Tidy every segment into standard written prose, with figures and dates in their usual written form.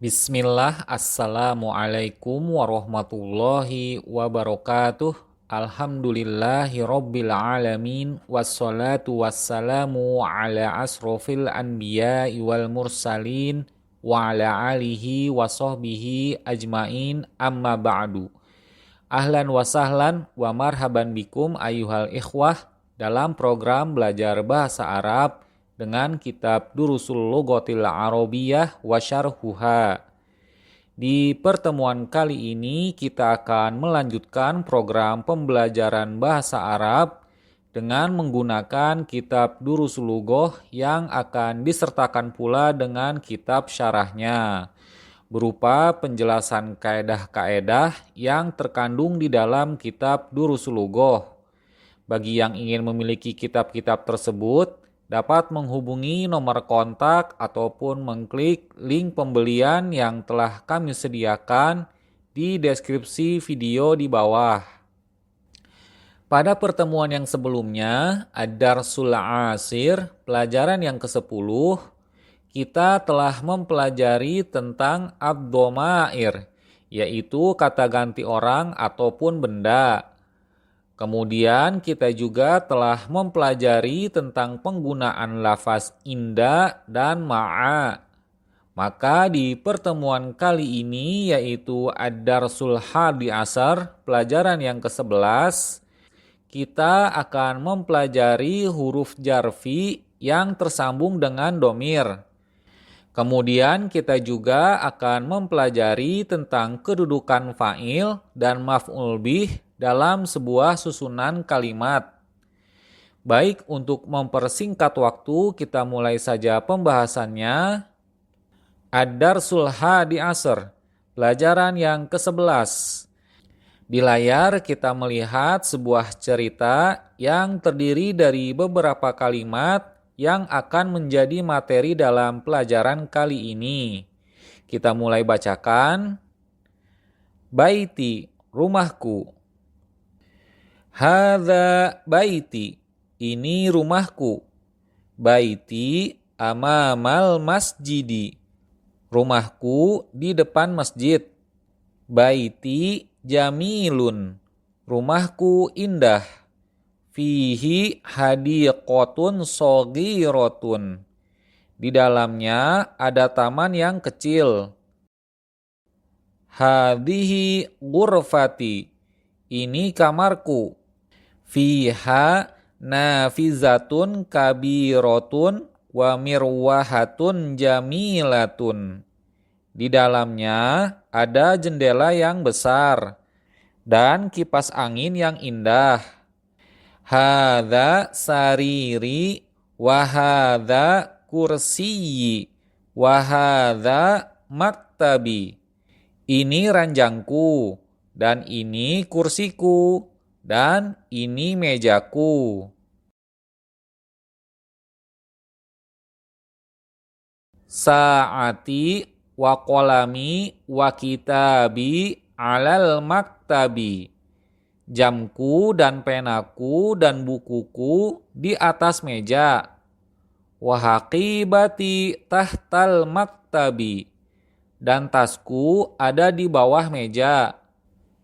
Bismillah, Assalamualaikum warahmatullahi wabarakatuh. Alhamdulillahi rabbil alamin. Wassalatu wassalamu ala asrofil anbiya wal mursalin wa ala alihi wa sahbihi ajmain, amma ba'du. Ahlan wa sahlan wa marhaban bikum ayuhal ikhwah dalam program belajar bahasa Arab dengan kitab Durusul Lughatil Arabiyyah wa Syarhuha. Di pertemuan kali ini kita akan melanjutkan program pembelajaran bahasa Arab dengan menggunakan kitab Durusul Lughah yang akan disertakan pula dengan kitab syarahnya, berupa penjelasan kaedah-kaedah yang terkandung di dalam kitab Durusul Lughah. Bagi yang ingin memiliki kitab-kitab tersebut, dapat menghubungi nomor kontak ataupun mengklik link pembelian yang telah kami sediakan di deskripsi video di bawah. Pada pertemuan yang sebelumnya, Ad-Darsul Asir, pelajaran yang ke-10, kita telah mempelajari tentang ad-dhamair, yaitu kata ganti orang ataupun benda. Kemudian kita juga telah mempelajari tentang penggunaan lafaz inda dan ma'a. Maka di pertemuan kali ini, yaitu Ad-Darsul Hadi Asar, pelajaran yang ke-11, kita akan mempelajari huruf jarfi yang tersambung dengan domir. Kemudian kita juga akan mempelajari tentang kedudukan fa'il dan maf'ul bih dalam sebuah susunan kalimat. Baik, untuk mempersingkat waktu, kita mulai saja pembahasannya. Ad-Darsul Hadi Asr, pelajaran yang ke-11. Di layar kita melihat sebuah cerita yang terdiri dari beberapa kalimat yang akan menjadi materi dalam pelajaran kali ini. Kita mulai bacakan. Baiti, rumahku. Hadza baiti, ini rumahku. Baiti amamal masjidi, rumahku di depan masjid. Baiti jamilun, rumahku indah. Fihi hadiqotun shogirotun, di dalamnya ada taman yang kecil. Hadhihi ghurfati, ini kamarku. Fiha nafizatun kabirotun wa mirwahatun jamilatun, di dalamnya ada jendela yang besar dan kipas angin yang indah. Hadza sariri wa hadza kursiyyi wa hadza maktabi, ini ranjangku dan ini kursiku dan ini mejaku. Sa'ati wa qalami wa kitabi alal maktabi, jamku dan penaku dan bukuku di atas meja. Wahaqibati tahtal maktabi, dan tasku ada di bawah meja.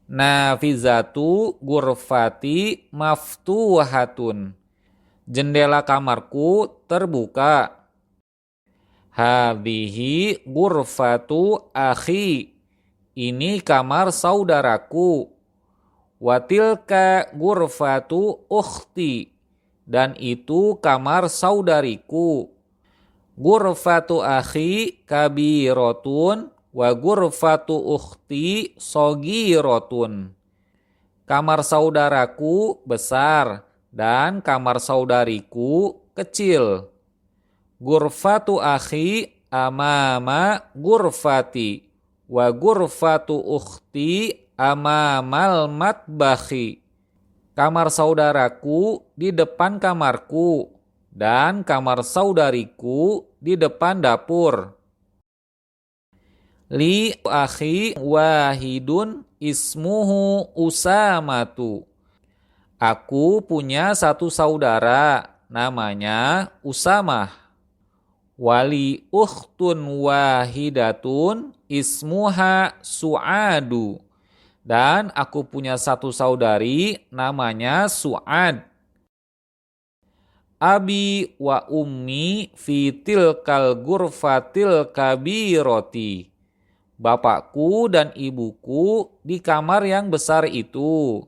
Nafizatu ghurfati maftuhatun, jendela kamarku terbuka. Hadhihi ghurfatu akhi, ini kamar saudaraku. Watilka ghurfatu ukhti, dan itu kamar saudariku. Ghurfatu akhi kabirotun wa ghurfatu ukhti shogirotun, kamar saudaraku besar dan kamar saudariku kecil. Ghurfatu akhi amama ghurfati wa ghurfatu ukhti amamal matbakhi, kamar saudaraku di depan kamarku dan kamar saudariku di depan dapur. Li akhi wahidun ismuhu Usamatu, aku punya satu saudara namanya Usamah. Wali ukhtun wahidatun ismuha Su'adu. Dan aku punya satu saudari namanya Su'ad. Abi wa ummi fi tilkal ghurfatil kabiroti. Bapakku dan ibuku di kamar yang besar itu.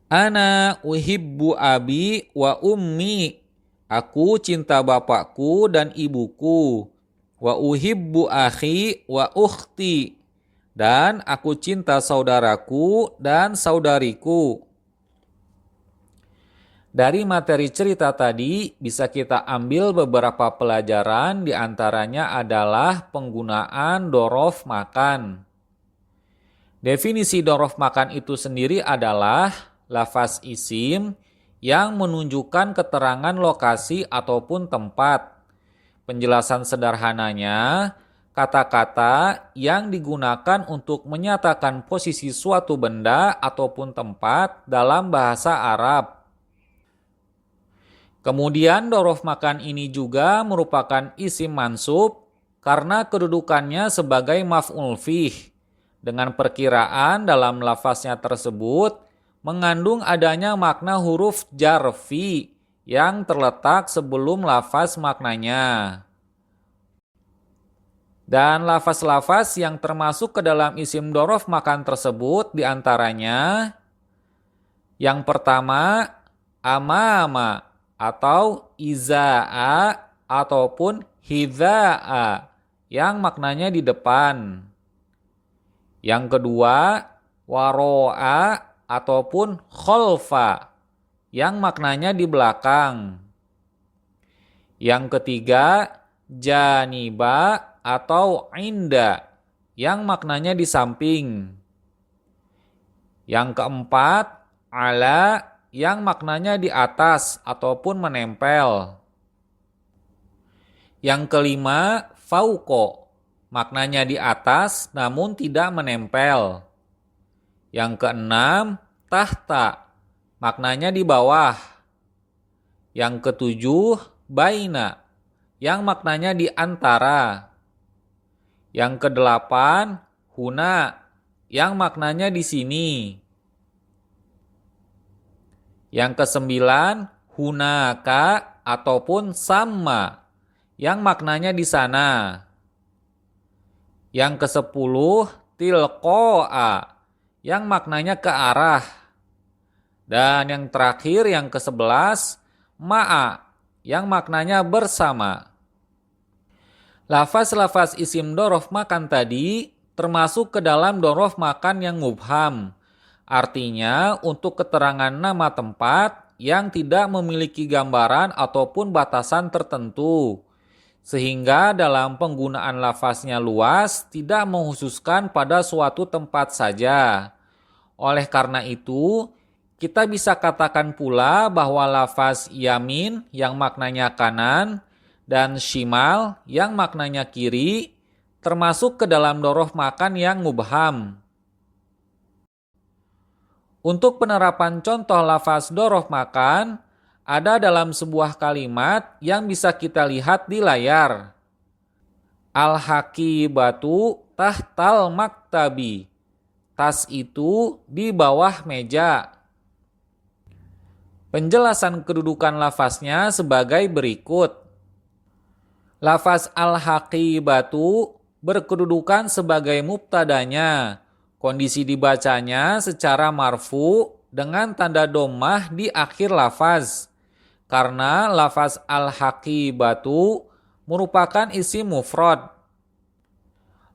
Ana uhibbu abi wa ummi. Aku cinta bapakku dan ibuku. Wa uhibbu akhi wa ukhti. Dan aku cinta saudaraku dan saudariku. Dari materi cerita tadi bisa kita ambil beberapa pelajaran, di antaranya adalah penggunaan dorof makan. Definisi dorof makan itu sendiri adalah lafaz isim yang menunjukkan keterangan lokasi ataupun tempat. Penjelasan sederhananya, kata-kata yang digunakan untuk menyatakan posisi suatu benda ataupun tempat dalam bahasa Arab. Kemudian dorof makan ini juga merupakan isim mansub karena kedudukannya sebagai maf'ul fih. Dengan perkiraan dalam lafaznya tersebut mengandung adanya makna huruf jarfi yang terletak sebelum lafaz maknanya. Dan lafaz-lafaz yang termasuk ke dalam isim dorof makan tersebut diantaranya yang pertama amama atau izaa ataupun hidza'a yang maknanya di depan. Yang kedua waro'a ataupun kholfa yang maknanya di belakang. Yang ketiga janiba atau inda yang maknanya di samping. Yang keempat ala yang maknanya di atas ataupun menempel. Yang kelima fauqo maknanya di atas namun tidak menempel. Yang keenam, tahta, maknanya di bawah. Yang ketujuh, baina, yang maknanya di antara. Yang kedelapan, huna, yang maknanya di sini. Yang kesembilan, hunaka ataupun sama, yang maknanya di sana. Yang kesepuluh, tilqo'a, yang maknanya ke arah. Dan yang terakhir yang ke-11 ma'a yang maknanya bersama. Lafaz-lafaz isim dorof makan tadi termasuk ke dalam dorof makan yang mubham. Artinya untuk keterangan nama tempat yang tidak memiliki gambaran ataupun batasan tertentu. Sehingga dalam penggunaan lafaznya luas tidak menghususkan pada suatu tempat saja. Oleh karena itu, kita bisa katakan pula bahwa lafaz yamin yang maknanya kanan dan shimal yang maknanya kiri termasuk ke dalam dorof makan yang mubham. Untuk penerapan contoh lafaz dorof makan, ada dalam sebuah kalimat yang bisa kita lihat di layar. Al-haqibatu tahtal maktabi. Tas itu di bawah meja. Penjelasan kedudukan lafaznya sebagai berikut. Lafaz al-haqibatu berkedudukan sebagai mubtadanya. Kondisi dibacanya secara marfu dengan tanda dhammah di akhir lafaz. Karena lafaz al-haqibatu merupakan isim mufrad.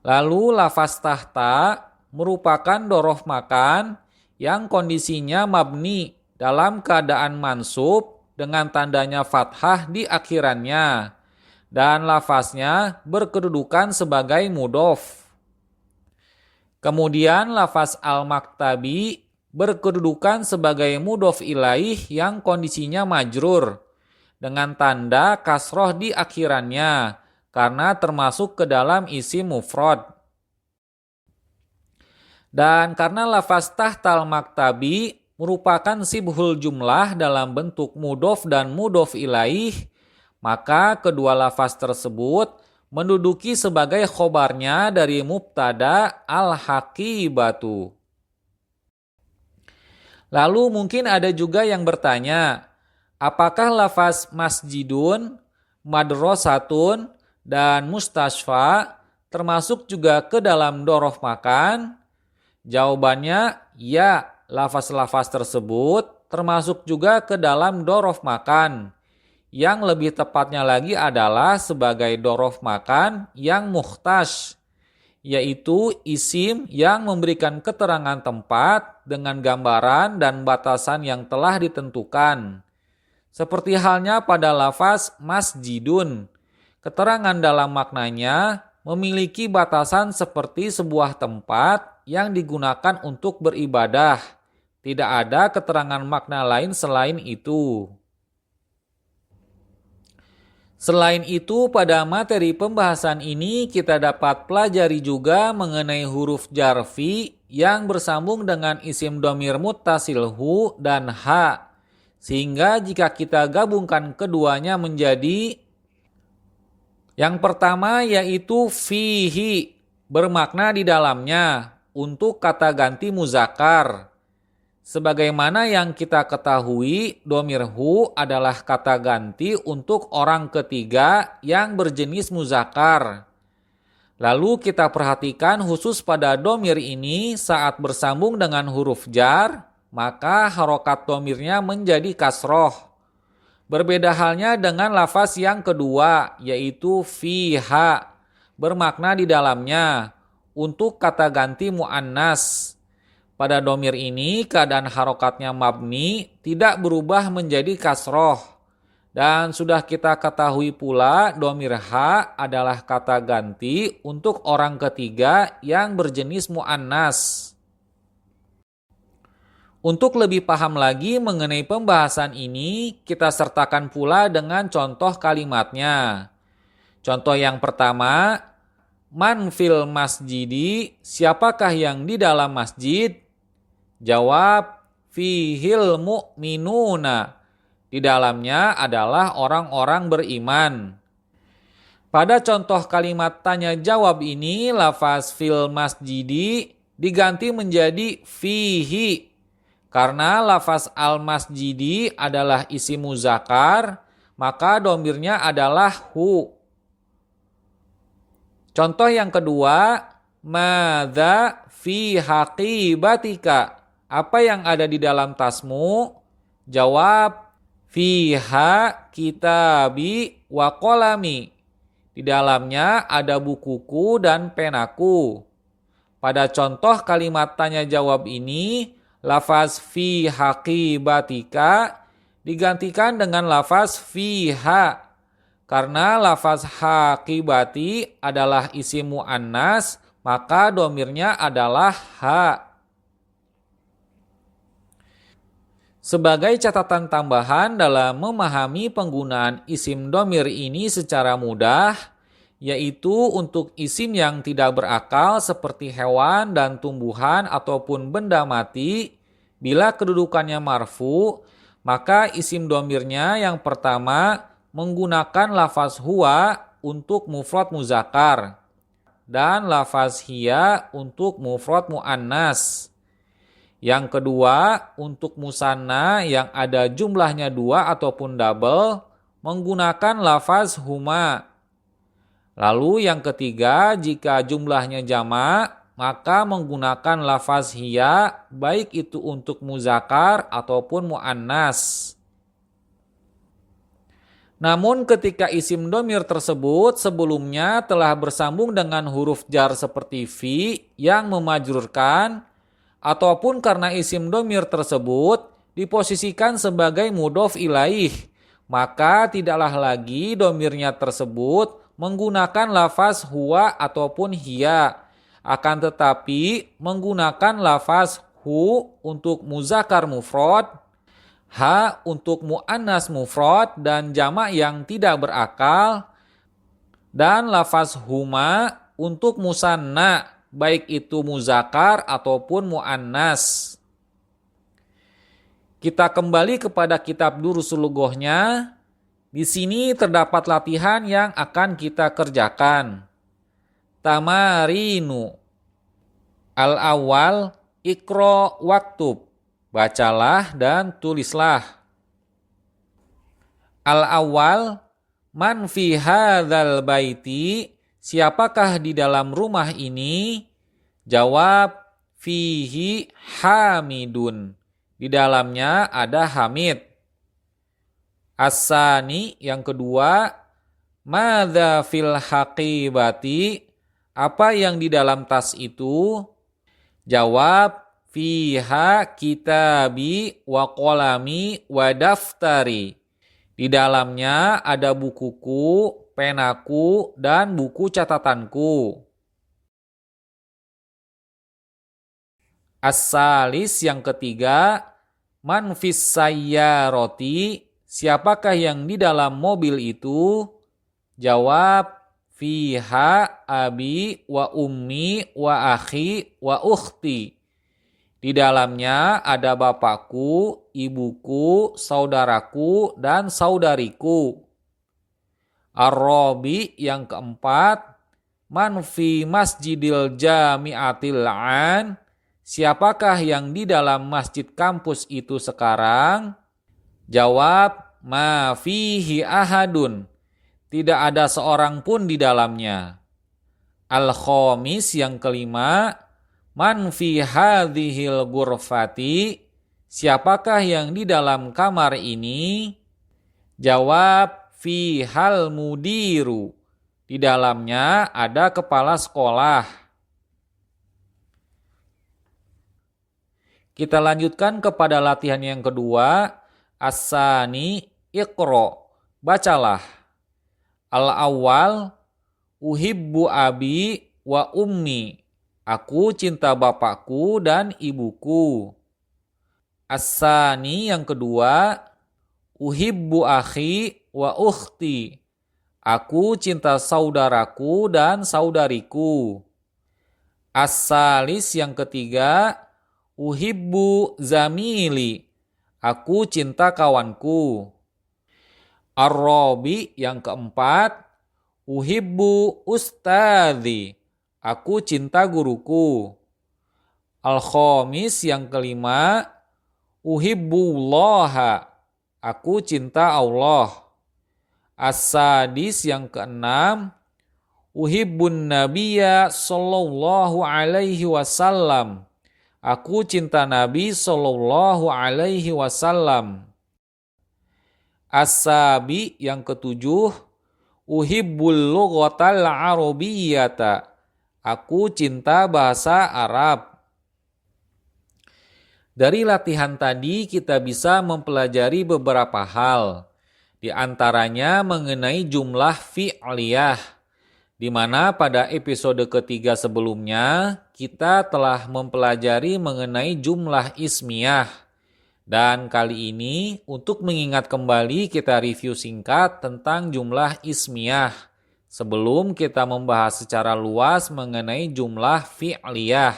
Lalu lafaz tahta merupakan dorof makan yang kondisinya mabni dalam keadaan mansub dengan tandanya fathah di akhirannya. Dan lafaznya berkedudukan sebagai mudhof. Kemudian lafaz al-maktabi berkedudukan sebagai mudhof ilaih yang kondisinya majrur dengan tanda kasroh di akhirannya karena termasuk ke dalam isim mufrad. Dan karena lafaz tahtal maktabi merupakan sibhul jumlah dalam bentuk mudhof dan mudhof ilaih, maka kedua lafaz tersebut menduduki sebagai khobarnya dari mubtada al-haqibatu. Lalu mungkin ada juga yang bertanya, apakah lafaz masjidun, madrasatun, dan mustashfa termasuk juga ke dalam dorof makan? Jawabannya ya, lafaz-lafaz tersebut termasuk juga ke dalam dorof makan. Yang lebih tepatnya lagi adalah sebagai dorof makan yang muhtash, yaitu isim yang memberikan keterangan tempat dengan gambaran dan batasan yang telah ditentukan. Seperti halnya pada lafaz masjidun, keterangan dalam maknanya memiliki batasan seperti sebuah tempat yang digunakan untuk beribadah. Tidak ada keterangan makna lain selain itu. Selain itu, pada materi pembahasan ini kita dapat pelajari juga mengenai huruf jarfi yang bersambung dengan isim dhamir muttasil hu dan ha. Sehingga jika kita gabungkan keduanya menjadi yang pertama yaitu fihi, bermakna di dalamnya, untuk kata ganti muzakkar. Sebagaimana yang kita ketahui, dhamir hu adalah kata ganti untuk orang ketiga yang berjenis muzakkar. Lalu kita perhatikan khusus pada dhamir ini saat bersambung dengan huruf jar, maka harokat dhamirnya menjadi kasroh. Berbeda halnya dengan lafaz yang kedua, yaitu fiha, bermakna di dalamnya, untuk kata ganti mu'annas. Pada dhamir ini keadaan harokatnya mabni tidak berubah menjadi kasroh. Dan sudah kita ketahui pula dhamir ha adalah kata ganti untuk orang ketiga yang berjenis mu'annas. Untuk lebih paham lagi mengenai pembahasan ini, kita sertakan pula dengan contoh kalimatnya. Contoh yang pertama, man fil masjidi, siapakah yang di dalam masjid? Jawab, fihil mu'minuna. Di dalamnya adalah orang-orang beriman. Pada contoh kalimat tanya jawab ini, lafaz fil masjidi diganti menjadi fihi. Karena lafaz al-masjidi adalah isim muzakkar, maka dhamirnya adalah hu. Contoh yang kedua, madza fi haqibatika? Apa yang ada di dalam tasmu? Jawab, fiha kitabi wa qalami. Di dalamnya ada bukuku dan penaku. Pada contoh kalimat tanya jawab ini, lafaz fi haqibatika digantikan dengan lafaz fiha. Karena lafaz haqibati adalah isim mu'annas, maka dhamirnya adalah ha. Sebagai catatan tambahan dalam memahami penggunaan isim dhamir ini secara mudah, yaitu untuk isim yang tidak berakal seperti hewan dan tumbuhan ataupun benda mati, bila kedudukannya marfu, maka isim dhamirnya yang pertama menggunakan lafaz huwa untuk mufrad muzakkar dan lafaz hiya untuk mufrad muannas. Yang kedua, untuk musanna yang ada jumlahnya 2 ataupun double, menggunakan lafaz huma. Lalu yang ketiga, jika jumlahnya jamak, maka menggunakan lafaz hiya, baik itu untuk muzakkar ataupun muannas. Namun ketika isim dhamir tersebut sebelumnya telah bersambung dengan huruf jar seperti fi yang memajrurkan, ataupun karena isim dhamir tersebut diposisikan sebagai mudhof ilaih, maka tidaklah lagi dhamirnya tersebut menggunakan lafaz huwa ataupun hiya, akan tetapi menggunakan lafaz hu untuk muzakkar mufrad, ha untuk muannas mufrad dan jamak yang tidak berakal, dan lafaz huma untuk musanna, baik itu muzakkar ataupun muannas. Kita kembali kepada kitab Durusul Lughohnya. Di sini terdapat latihan yang akan kita kerjakan. Tamarinu. Al-awwal, ikro waktub. Bacalah dan tulislah. Al-awwal, man fi hadzal baiti, siapakah di dalam rumah ini? Jawab, fihi hamidun. Di dalamnya ada Hamid. As-sani, yang kedua, madza fil haqibati, apa yang di dalam tas itu? Jawab, fiha kitabi wa qalami wa daftari. Di dalamnya ada bukuku, penaku, dan buku catatanku. As-salis, yang ketiga, man fis sayyarati, siapakah yang di dalam mobil itu? Jawab, fiha abi wa ummi wa akhi wa ukhti. Di dalamnya ada bapakku, ibuku, saudaraku, dan saudariku. Ar-rabi, yang keempat, man fi masjidil jami'atil an, siapakah yang di dalam masjid kampus itu sekarang? Jawab, ma fihi ahadun, tidak ada seorang pun di dalamnya. Al-khamis, yang kelima, man fi hadhil ghurfati, siapakah yang di dalam kamar ini? Jawab, fi hal mudiru, di dalamnya ada kepala sekolah. Kita lanjutkan kepada latihan yang kedua. As-sani, iqro, bacalah. Al-awwal, uhibbu abi wa ummi, aku cinta bapakku dan ibuku. As-sani, yang kedua, uhibbu akhi wa ukhti, aku cinta saudaraku dan saudariku. As-salis, yang ketiga, uhibbu zamili, aku cinta kawanku. Ar-rabi, yang keempat, uhibbu ustadzi, aku cinta guruku. Al-khamis, yang kelima, uhibbullaha, aku cinta Allah. As-sadis, yang keenam, uhibbun nabiyya sallallahu alaihi wasallam, aku cinta Nabi sallallahu alaihi wasallam. As-sabi, yang ketujuh, uhibbul lughatal arabiyyata, aku cinta bahasa Arab. Dari latihan tadi kita bisa mempelajari beberapa hal, di antaranya mengenai jumlah fi'liyah, di mana pada episode ketiga sebelumnya kita telah mempelajari mengenai jumlah ismiyah. Dan kali ini untuk mengingat kembali kita review singkat tentang jumlah ismiyah sebelum kita membahas secara luas mengenai jumlah fi'liyah.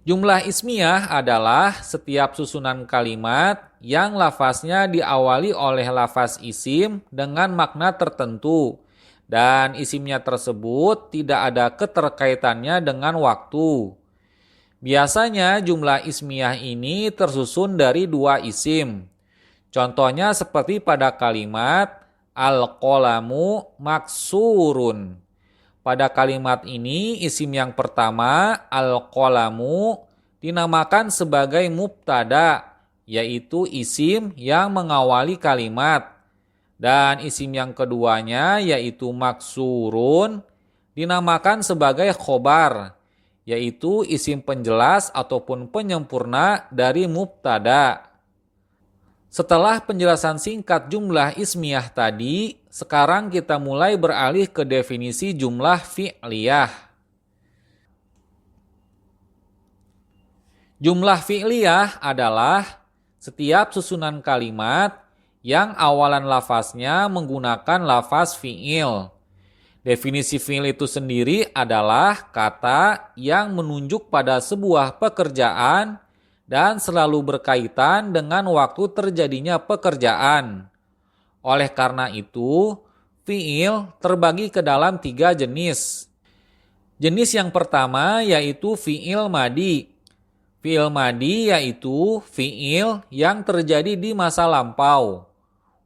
Jumlah ismiyah adalah setiap susunan kalimat yang lafaznya diawali oleh lafaz isim dengan makna tertentu dan isimnya tersebut tidak ada keterkaitannya dengan waktu. Biasanya jumlah ismiyah ini tersusun dari dua isim. Contohnya seperti pada kalimat al-qalamu maksurun. Pada kalimat ini isim yang pertama al-qalamu dinamakan sebagai mubtada, yaitu isim yang mengawali kalimat. Dan isim yang keduanya yaitu maksurun dinamakan sebagai khobar, yaitu isim penjelas ataupun penyempurna dari mubtada. Setelah penjelasan singkat jumlah ismiyah tadi, sekarang kita mulai beralih ke definisi jumlah fi'liyah. Jumlah fi'liyah adalah setiap susunan kalimat yang awalan lafaznya menggunakan lafaz fi'il. Definisi fi'il itu sendiri adalah kata yang menunjuk pada sebuah pekerjaan dan selalu berkaitan dengan waktu terjadinya pekerjaan. Oleh karena itu, fi'il terbagi ke dalam 3 jenis. Jenis yang pertama yaitu fi'il madi. Fi'il madi yaitu fi'il yang terjadi di masa lampau.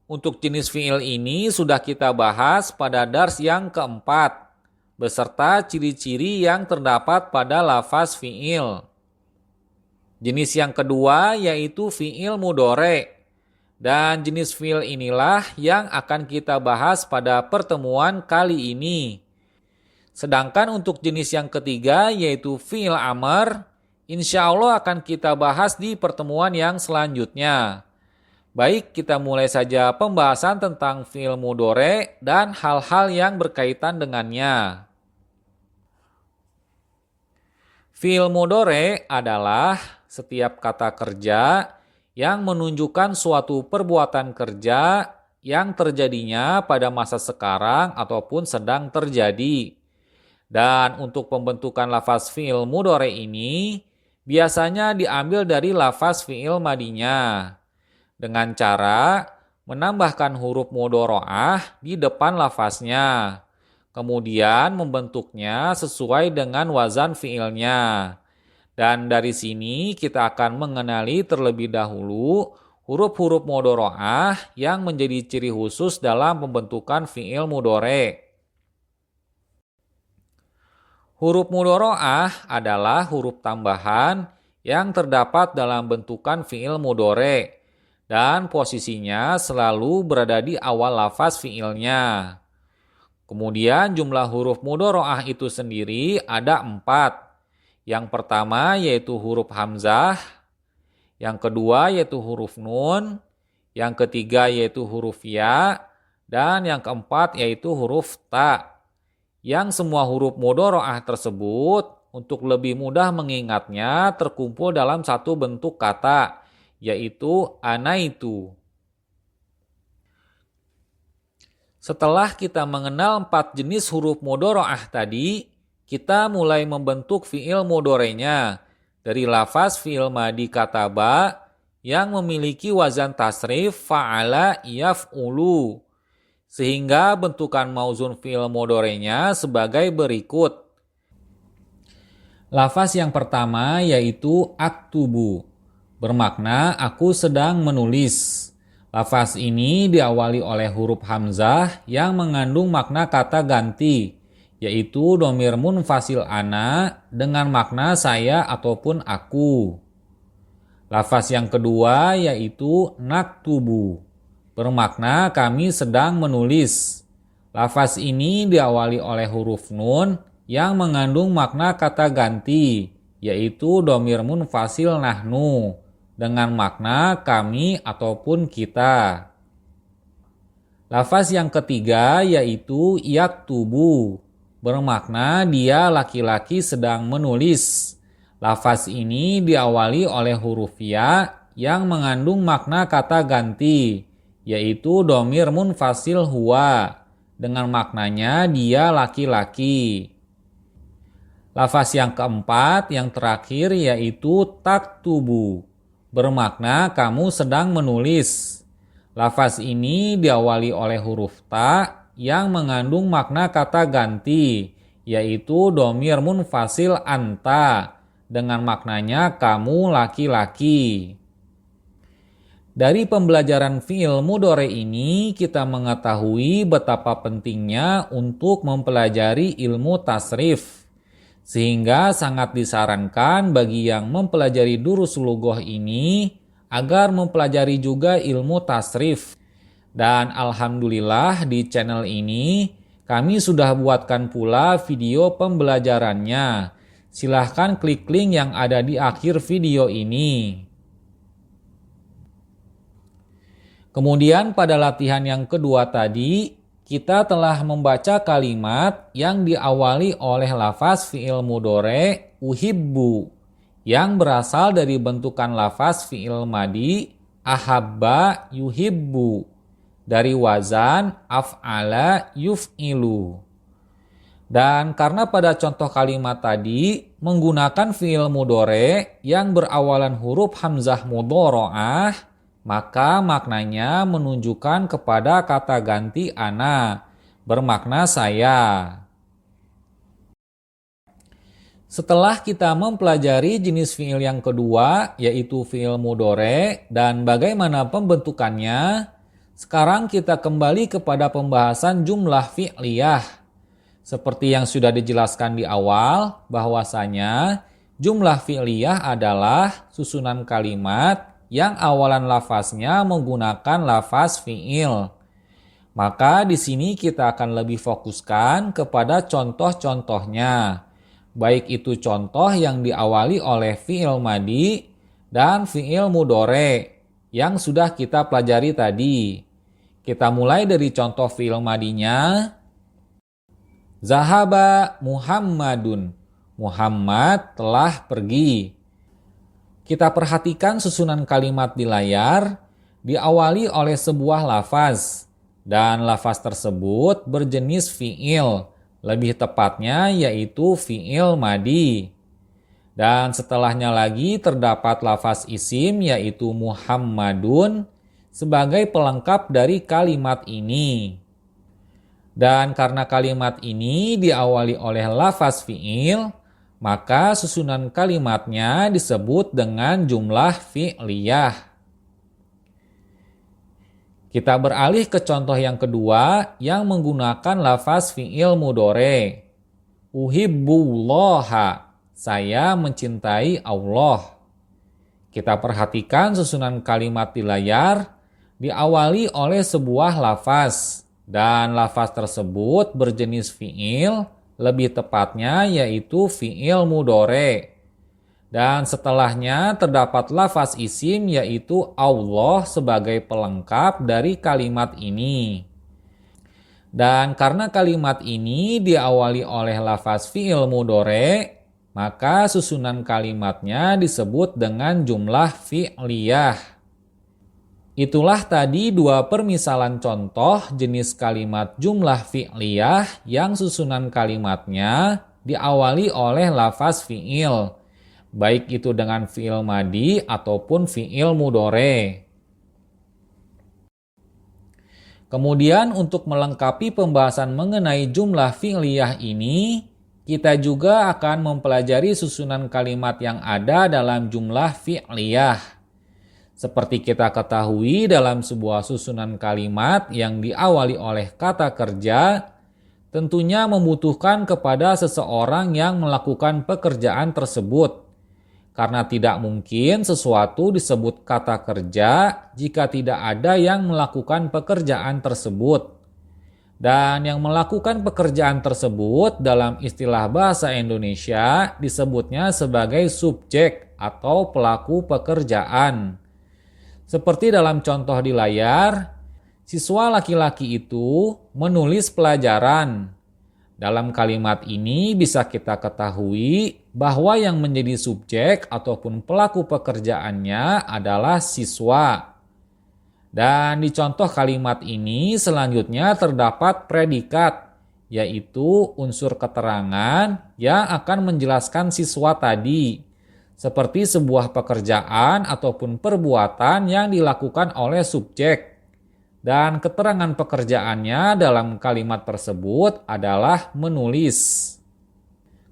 Untuk jenis fi'il ini sudah kita bahas pada dars yang keempat, beserta ciri-ciri yang terdapat pada lafaz fi'il. Jenis yang kedua yaitu fi'il mudhari'. Dan jenis fi'il inilah yang akan kita bahas pada pertemuan kali ini. Sedangkan untuk jenis yang ketiga yaitu fi'il amr, insya Allah akan kita bahas di pertemuan yang selanjutnya. Baik, kita mulai saja pembahasan tentang fi'il mudhari' dan hal-hal yang berkaitan dengannya. Fi'il mudhari' adalah setiap kata kerja yang menunjukkan suatu perbuatan kerja yang terjadinya pada masa sekarang ataupun sedang terjadi. Dan untuk pembentukan lafaz fi'il mudhari' ini biasanya diambil dari lafaz fi'il madinya dengan cara menambahkan huruf mudhoro'ah di depan lafaznya, kemudian membentuknya sesuai dengan wazan fi'ilnya. Dan dari sini kita akan mengenali terlebih dahulu huruf-huruf mudhoro'ah yang menjadi ciri khusus dalam pembentukan fi'il mudhari'. Huruf mudhoro'ah adalah huruf tambahan yang terdapat dalam bentukan fi'il mudhari'. Dan posisinya selalu berada di awal lafaz fi'ilnya. Kemudian jumlah huruf mudhoro'ah itu sendiri ada 4. Yang pertama yaitu huruf hamzah, yang kedua yaitu huruf nun, yang ketiga yaitu huruf ya, dan yang keempat yaitu huruf ta. Yang semua huruf mudhoro'ah tersebut untuk lebih mudah mengingatnya terkumpul dalam satu bentuk kata, yaitu anaitu. Setelah kita mengenal 4 jenis huruf mudhoro'ah tadi, kita mulai membentuk fi'il mudhari'nya dari lafaz fi'il madi kataba yang memiliki wazan tasrif fa'ala yaf'ulu. Sehingga bentukan mauzun fi'il mudhari'nya sebagai berikut. Lafaz yang pertama yaitu aktubu, bermakna aku sedang menulis. Lafaz ini diawali oleh huruf hamzah yang mengandung makna kata ganti, yaitu dhamir munfasil ana dengan makna saya ataupun aku. Lafaz yang kedua yaitu naktubu, bermakna kami sedang menulis. Lafaz ini diawali oleh huruf nun yang mengandung makna kata ganti, yaitu dhamir munfasil nahnu dengan makna kami ataupun kita. Lafaz yang ketiga yaitu yaktubu, bermakna dia laki-laki sedang menulis. Lafaz ini diawali oleh huruf ya yang mengandung makna kata ganti, yaitu dhamir munfasil huwa dengan maknanya dia laki-laki. Lafaz yang keempat yang terakhir yaitu taktubu, bermakna kamu sedang menulis. Lafaz ini diawali oleh huruf ta yang mengandung makna kata ganti, yaitu dhamir munfasil anta dengan maknanya kamu laki-laki. Dari pembelajaran fi'il mudhari' ini kita mengetahui betapa pentingnya untuk mempelajari ilmu tasrif. Sehingga sangat disarankan bagi yang mempelajari durusul lughoh ini agar mempelajari juga ilmu tasrif. Dan alhamdulillah di channel ini kami sudah buatkan pula video pembelajarannya. Silahkan klik link yang ada di akhir video ini. Kemudian pada latihan yang kedua tadi, kita telah membaca kalimat yang diawali oleh lafaz fi'il mudhari' uhibbu yang berasal dari bentukan lafaz fi'il madi ahabba yuhibbu dari wazan af'ala yuf'ilu. Dan karena pada contoh kalimat tadi menggunakan fi'il mudhari' yang berawalan huruf hamzah mudhoro'ah, maka maknanya menunjukkan kepada kata ganti ana, bermakna saya. Setelah kita mempelajari jenis fiil yang kedua, yaitu fiil mudhore dan bagaimana pembentukannya, sekarang kita kembali kepada pembahasan jumlah fi'liyah. Seperti yang sudah dijelaskan di awal, bahwasanya jumlah fi'liyah adalah susunan kalimat yang awalan lafaznya menggunakan lafaz fi'il. Maka di sini kita akan lebih fokuskan kepada contoh-contohnya. Baik itu contoh yang diawali oleh fi'il madi dan fi'il mudhore yang sudah kita pelajari tadi. Kita mulai dari contoh fi'il madinya. Zahaba Muhammadun. Muhammad telah pergi. Kita perhatikan susunan kalimat di layar diawali oleh sebuah lafaz dan lafaz tersebut berjenis fi'il. Lebih tepatnya yaitu fi'il madi. Dan setelahnya lagi terdapat lafaz isim yaitu Muhammadun sebagai pelengkap dari kalimat ini. Dan karena kalimat ini diawali oleh lafaz fi'il, maka susunan kalimatnya disebut dengan jumlah fi'liyah. Kita beralih ke contoh yang kedua yang menggunakan lafaz fi'il mudhore. Uhibbullaha, saya mencintai Allah. Kita perhatikan susunan kalimat di layar diawali oleh sebuah lafaz dan lafaz tersebut berjenis fi'il, lebih tepatnya yaitu fi'il mudhore. Dan setelahnya terdapat lafaz isim yaitu Allah sebagai pelengkap dari kalimat ini. Dan karena kalimat ini diawali oleh lafaz fi'il mudhore, maka susunan kalimatnya disebut dengan jumlah fi'liyah. Itulah tadi dua permisalan contoh jenis kalimat jumlah fi'liyah yang susunan kalimatnya diawali oleh lafaz fi'il. Baik itu dengan fi'il madi ataupun fi'il mudhore. Kemudian untuk melengkapi pembahasan mengenai jumlah fi'liyah ini, kita juga akan mempelajari susunan kalimat yang ada dalam jumlah fi'liyah. Seperti kita ketahui dalam sebuah susunan kalimat yang diawali oleh kata kerja, tentunya membutuhkan kepada seseorang yang melakukan pekerjaan tersebut. Karena tidak mungkin sesuatu disebut kata kerja jika tidak ada yang melakukan pekerjaan tersebut. Dan yang melakukan pekerjaan tersebut dalam istilah bahasa Indonesia disebutnya sebagai subjek atau pelaku pekerjaan. Seperti dalam contoh di layar, siswa laki-laki itu menulis pelajaran. Dalam kalimat ini bisa kita ketahui bahwa yang menjadi subjek ataupun pelaku pekerjaannya adalah siswa. Dan di contoh kalimat ini selanjutnya terdapat predikat, yaitu unsur keterangan yang akan menjelaskan siswa tadi. Seperti sebuah pekerjaan ataupun perbuatan yang dilakukan oleh subjek. Dan keterangan pekerjaannya dalam kalimat tersebut adalah menulis.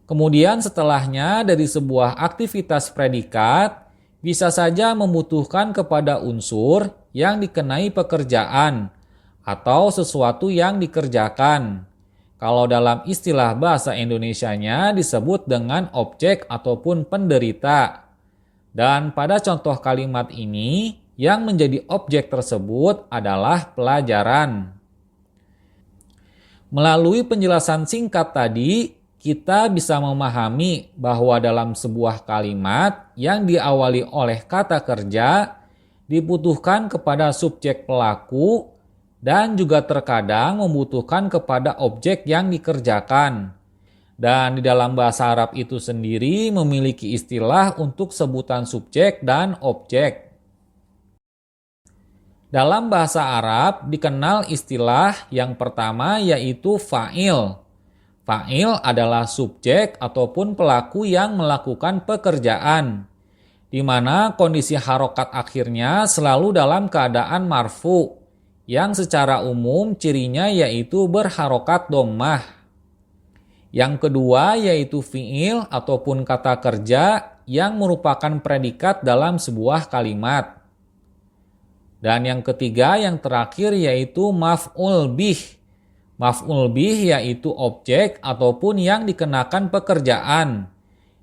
Kemudian setelahnya dari sebuah aktivitas predikat bisa saja membutuhkan kepada unsur yang dikenai pekerjaan atau sesuatu yang dikerjakan. Kalau dalam istilah bahasa Indonesianya disebut dengan objek ataupun penderita. Dan pada contoh kalimat ini, yang menjadi objek tersebut adalah pelajaran. Melalui penjelasan singkat tadi, kita bisa memahami bahwa dalam sebuah kalimat yang diawali oleh kata kerja, dibutuhkan kepada subjek pelaku dan juga terkadang membutuhkan kepada objek yang dikerjakan. Dan di dalam bahasa Arab itu sendiri memiliki istilah untuk sebutan subjek dan objek. Dalam bahasa Arab dikenal istilah yang pertama yaitu fa'il. Fa'il adalah subjek ataupun pelaku yang melakukan pekerjaan. di mana kondisi harokat akhirnya selalu dalam keadaan marfu, yang secara umum cirinya yaitu berharokat dhammah. Yang kedua yaitu fi'il ataupun kata kerja yang merupakan predikat dalam sebuah kalimat. Dan yang ketiga, yang terakhir yaitu maf'ul bih. Maf'ul bih yaitu objek ataupun yang dikenakan pekerjaan,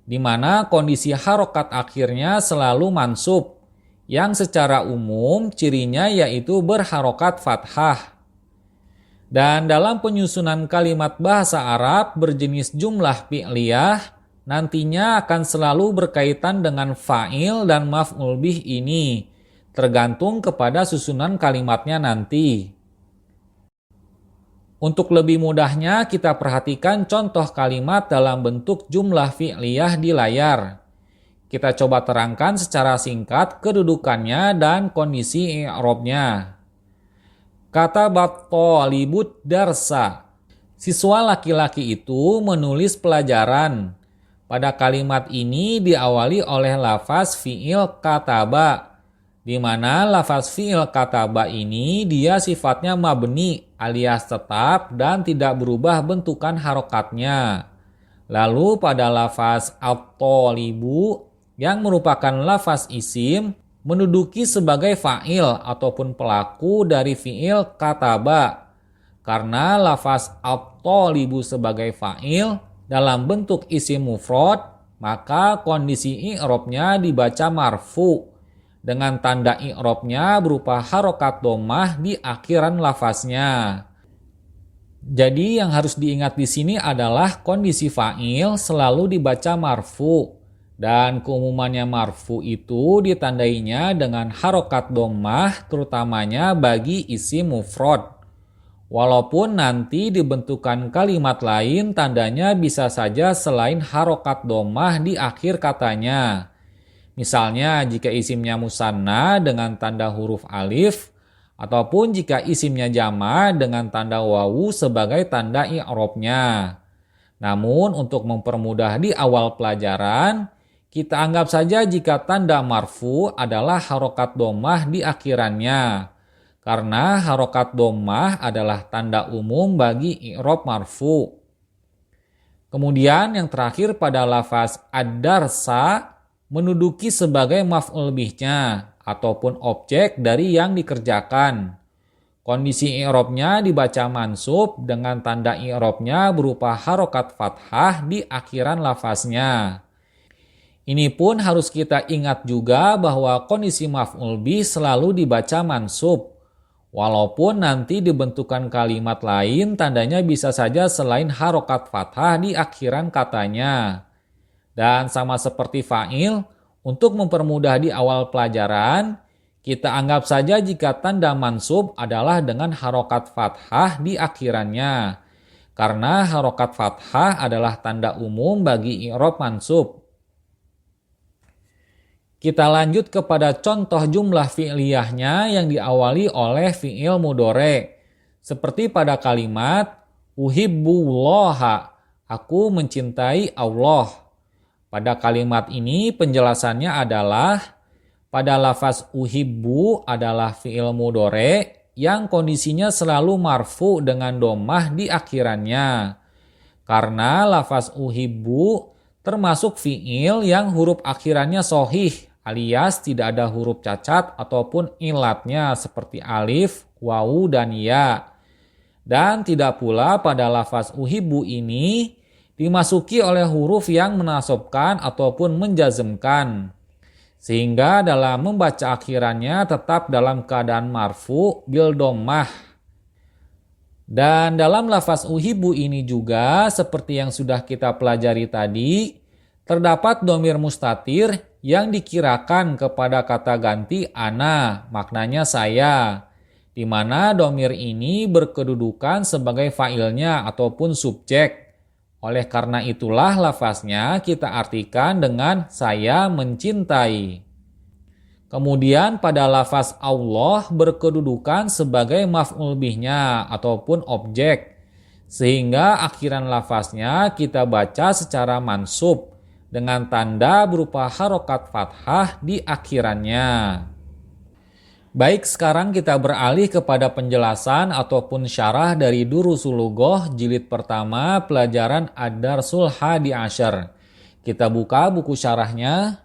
di mana kondisi harokat akhirnya selalu mansub, yang secara umum cirinya yaitu berharokat fathah. Dan dalam penyusunan kalimat bahasa Arab berjenis jumlah fi'liyah, nantinya akan selalu berkaitan dengan fa'il dan maf'ul bih ini, tergantung kepada susunan kalimatnya nanti. Untuk lebih mudahnya, kita perhatikan contoh kalimat dalam bentuk jumlah fi'liyah di layar. Kita coba terangkan secara singkat kedudukannya dan kondisi i'rabnya. Katabat thalibud darsa. Siswa laki-laki itu menulis pelajaran. Pada kalimat ini diawali oleh lafaz fi'il kataba, di mana lafaz fi'il kataba ini dia sifatnya mabni alias tetap dan tidak berubah bentukan harokatnya. Lalu pada lafaz at-thalibu yang merupakan lafaz isim menduduki sebagai fa'il ataupun pelaku dari fi'il kataba. Karena lafaz at-thalibu sebagai fa'il dalam bentuk isim mufrad, maka kondisi i'rabnya dibaca marfu dengan tanda i'rabnya berupa harokat dhammah di akhiran lafaznya. Jadi yang harus diingat di sini adalah kondisi fa'il selalu dibaca marfu, dan keumumannya marfu itu ditandainya dengan harokat dhammah terutamanya bagi isim mufrad. Walaupun nanti dibentukan kalimat lain tandanya bisa saja selain harokat dhammah di akhir katanya. Misalnya jika isimnya musanna dengan tanda huruf alif, ataupun jika isimnya jama dengan tanda wawu sebagai tanda i'rabnya. Namun untuk mempermudah di awal pelajaran, kita anggap saja jika tanda marfu adalah harokat dhammah di akhirannya. Karena harokat dhammah adalah tanda umum bagi i'rab marfu. Kemudian yang terakhir pada lafaz ad-darsa menduduki sebagai maf'ul bihnya ataupun objek dari yang dikerjakan. Kondisi i'rabnya dibaca mansub dengan tanda i'rabnya berupa harokat fathah di akhiran lafaznya. Ini pun harus kita ingat juga bahwa kondisi maf'ul bih selalu dibaca mansub. Walaupun nanti dibentukan kalimat lain tandanya bisa saja selain harokat fathah di akhiran katanya. Dan sama seperti fa'il, untuk mempermudah di awal pelajaran, kita anggap saja jika tanda mansub adalah dengan harokat fathah di akhirannya. Karena harokat fathah adalah tanda umum bagi i'rab mansub. Kita lanjut kepada contoh jumlah fi'liyahnya yang diawali oleh fi'il mudhari. Seperti pada kalimat, uhibbullaha, aku mencintai Allah. Pada kalimat ini penjelasannya adalah pada lafaz uhibbu adalah fi'il mudhari yang kondisinya selalu marfu dengan dhammah di akhirannya. Karena lafaz uhibbu termasuk fi'il yang huruf akhirannya shahih alias tidak ada huruf cacat ataupun ilatnya seperti alif, wawu, dan ya. Dan tidak pula pada lafaz uhibbu ini dimasuki oleh huruf yang menasobkan ataupun menjazmkan. Sehingga dalam membaca akhirannya tetap dalam keadaan marfu bil dhammah. Dan dalam lafaz uhibbu ini juga seperti yang sudah kita pelajari tadi, terdapat dhamir mustatir yang dikirakan kepada kata ganti ana, maknanya saya. Di mana dhamir ini berkedudukan sebagai fa'ilnya ataupun subjek. Oleh karena itulah lafaznya kita artikan dengan saya mencintai. Kemudian pada lafaz Allah berkedudukan sebagai maf'ul bihnya ataupun objek. Sehingga akhiran lafaznya kita baca secara mansub dengan tanda berupa harokat fathah di akhirannya. Baik, sekarang kita beralih kepada penjelasan ataupun syarah dari Durusul Lughoh jilid pertama pelajaran Ad-Darsul Hadi Asyar. Kita buka buku syarahnya.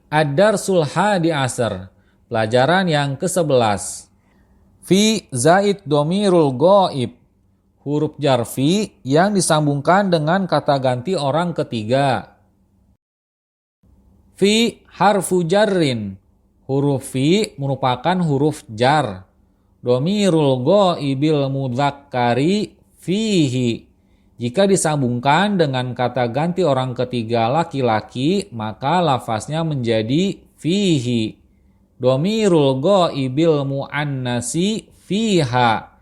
Ad-Darsul Hadi Asyar, pelajaran yang ke-11. Fi zaid domirul ghaib, huruf jar fi yang disambungkan dengan kata ganti orang ketiga. Fi harfu jarrin, huruf fi merupakan huruf jar. Domirul ghaibil mudzakkari fihi. Jika disambungkan dengan kata ganti orang ketiga laki-laki, maka lafaznya menjadi fihi. Domirul ghaibil muannasi fiha.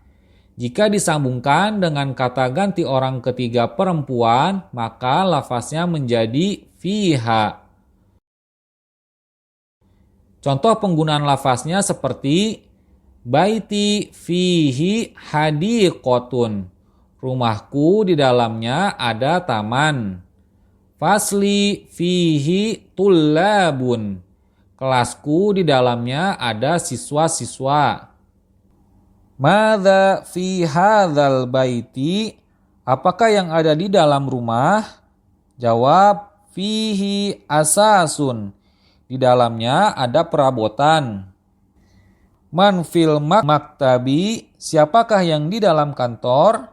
Jika disambungkan dengan kata ganti orang ketiga perempuan, maka lafaznya menjadi fiha. Contoh penggunaan lafaznya seperti baiti fihi hadiqotun. Rumahku di dalamnya ada taman. Fasli fihi tullabun. Kelasku di dalamnya ada siswa-siswa. Madza fi hadzal baiti? Apakah yang ada di dalam rumah? Jawab, fihi asasun. Di dalamnya ada perabotan. Man fil maktabi, siapakah yang di dalam kantor?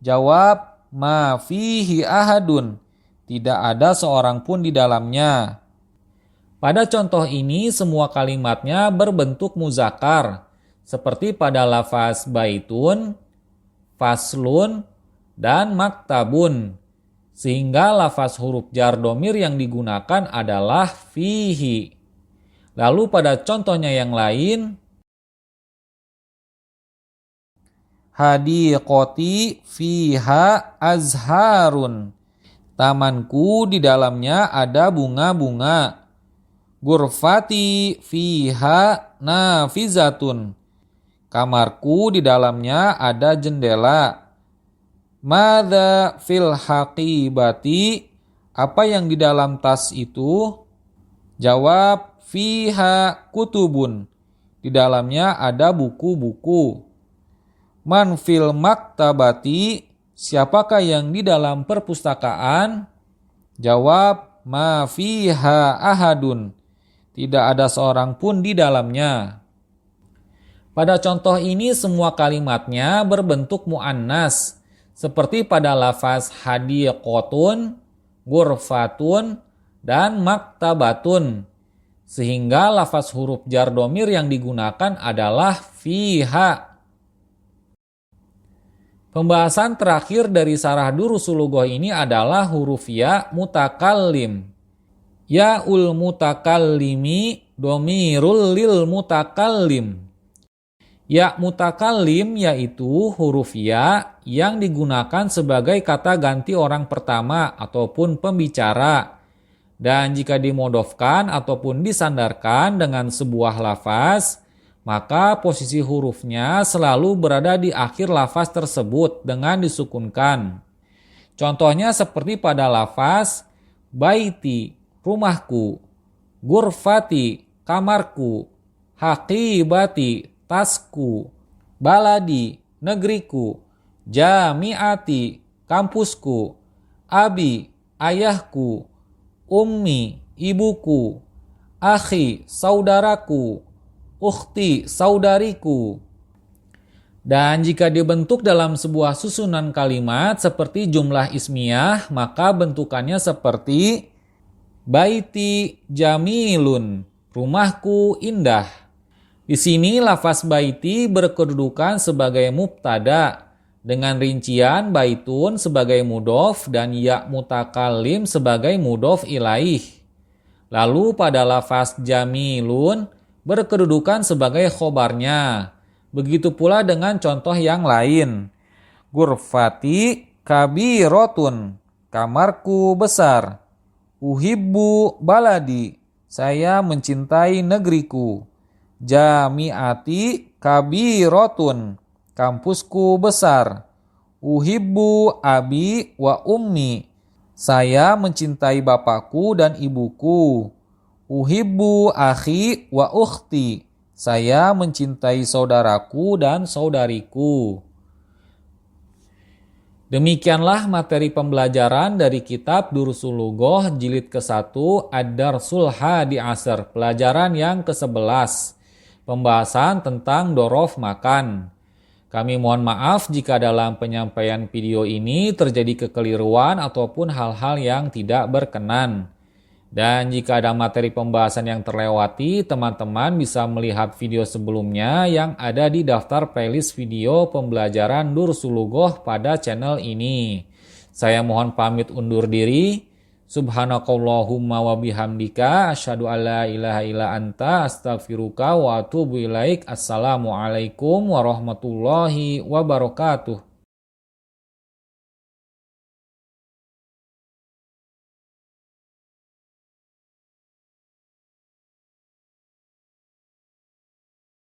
Jawab, ma fihi ahadun. Tidak ada seorang pun di dalamnya. Pada contoh ini semua kalimatnya berbentuk muzakkar, seperti pada lafaz baitun, faslun, dan maktabun. Sehingga lafaz huruf jar domir yang digunakan adalah fihi. Lalu pada contohnya yang lain, hadiqoti fiha azharun. Tamanku di dalamnya ada bunga-bunga. Gurfati fiha nafizatun. Kamarku di dalamnya ada jendela. Madza fil haqibati? Apa yang di dalam tas itu? Jawab, fiha kutubun. Di dalamnya ada buku-buku. Man fil maktabati? Siapakah yang di dalam perpustakaan? Jawab, ma fiha ahadun. Tidak ada seorang pun di dalamnya. Pada contoh ini semua kalimatnya berbentuk muannas, seperti pada lafaz hadiqotun, gurfatun, dan maktabatun. Sehingga lafaz huruf jar domir yang digunakan adalah fiha. Pembahasan terakhir dari Syarah Durusul Lughoh ini adalah huruf ya mutakallim. Ya'ul mutakallimi domirul lil mutakallim. Ya mutakallim yaitu huruf ya yang digunakan sebagai kata ganti orang pertama ataupun pembicara. Dan jika dimodofkan ataupun disandarkan dengan sebuah lafaz, maka posisi hurufnya selalu berada di akhir lafaz tersebut dengan disukunkan. Contohnya seperti pada lafaz baiti, rumahku, gurfati, kamarku, haqibati, tasku, baladi, negeriku, jamiati, kampusku, abi, ayahku, ummi, ibuku, akhi, saudaraku, ukhti, saudariku. Dan jika dibentuk dalam sebuah susunan kalimat seperti jumlah ismiyah, maka bentukannya seperti baiti jamilun, rumahku indah. Di sini lafaz baiti berkedudukan sebagai mubtada dengan rincian baitun sebagai mudhof dan ya mutakallim sebagai mudhof ilaih. Lalu pada lafaz jamilun berkedudukan sebagai khobarnya. Begitu pula dengan contoh yang lain. Gurfati kabirotun, kamarku besar. Uhibbu baladi, saya mencintai negeriku. Jamiati kabirotun, kampusku besar. Uhibbu abi wa ummi, Saya mencintai bapakku dan ibuku. Uhibbu akhi wa ukhti. Saya mencintai saudaraku dan saudariku. Demikianlah materi pembelajaran dari kitab Durusul Lughoh jilid ke-1 Ad-Darsul Hadi Asr, pelajaran yang ke-11, pembahasan tentang dorof makan. Kami mohon maaf jika dalam penyampaian video ini terjadi kekeliruan ataupun hal-hal yang tidak berkenan. Dan jika ada materi pembahasan yang terlewati, teman-teman bisa melihat video sebelumnya yang ada di daftar playlist video pembelajaran Durusul Lughoh pada channel ini. Saya mohon pamit undur diri. Subhanakallahumma wa bihamdika asyhadu alla ilaha illa anta astaghfiruka wa atubu ilaik. Assalamualaikum warahmatullahi wabarakatuh.